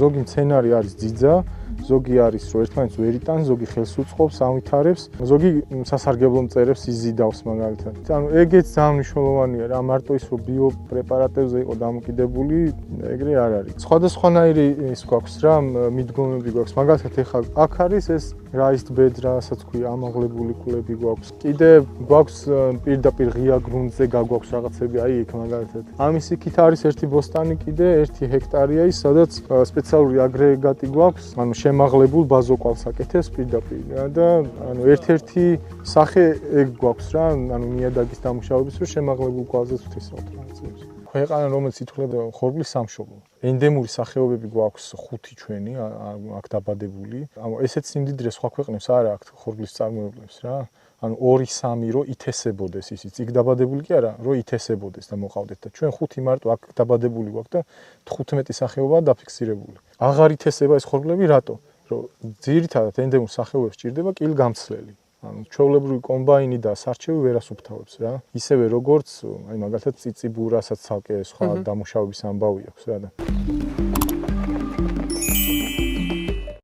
ზოგი მცენარე არის ძიძა, ზოგი არის რომ ერთმანეთს ვერ იტანს, ზოგი ხელს უწყობს, ავითარებს, ზოგი სასარგებლო მწერებს იზიდავს მაგალითად. ანუ ეგეც ძალიან მნიშვნელოვანია რა, მარტო ის რომ ბიოპრეპარატებზე იყო დამოკიდებული, ეგრე არ არის. სხვადასხვანაირი ის გვაქვს რა, მიდგომები გვაქვს. მაგალითად ეხლა აქ არის ეს raised bed, რასაც ქვია, ამაღლებული კულები გვაქვს. კიდე გვაქვს პირდაპირ ღია გრუნტზე გაგვაქვს რაღაცები, აი იქ მაგალითად. ამის იქით არის ერთი ბოსტანი კიდე 1 ჰექტარია ის, სადაც სპეციალური აგრეგატი გვაქვს, ანუ შემაღლებულ ბაზოკვალს აკეთებს პირდაპირ და ანუ ერთ-ერთი სახე ეგ გვაქვს რა, ანუ ნიადაგის დამუშავების რომ შემაღლებულ კვალზე ვთესავთ რაღაცებს. ქვეყანა რომელიც ითვლება ხორბლის სამშობლო. ენდემური სახეობები გვაქვს 5 ჩვენი აქ დაბადებული. ანუ ესეც სიმდიდრე სხვა ქვეყნებს არ აქვს ხორბლის წარმოებლებს რა. ანუ 2-3 რომ ითესებოდეს ისიც. იქ დაბადებული კი არა, რომ ითესებოდეს და მოყავდეთ და ჩვენ 5 მარტო აქ დაბადებული გვაქვს და 15 სახეობაა დაფიქსირებული. აღარ ითესება ეს ხორბლები რატო? რომ ძირითადად ენდემურ სახეობებს ჭირდება კილგამცლელი. ანუ ჩვეულებრივი კომბაინი და სარჩევი ვერას უფთავებს რა. ისევე როგორც, აი მაგალითად ციციბურასაც ცალკე სხვა დამუშავების ამბავი აქვს რა და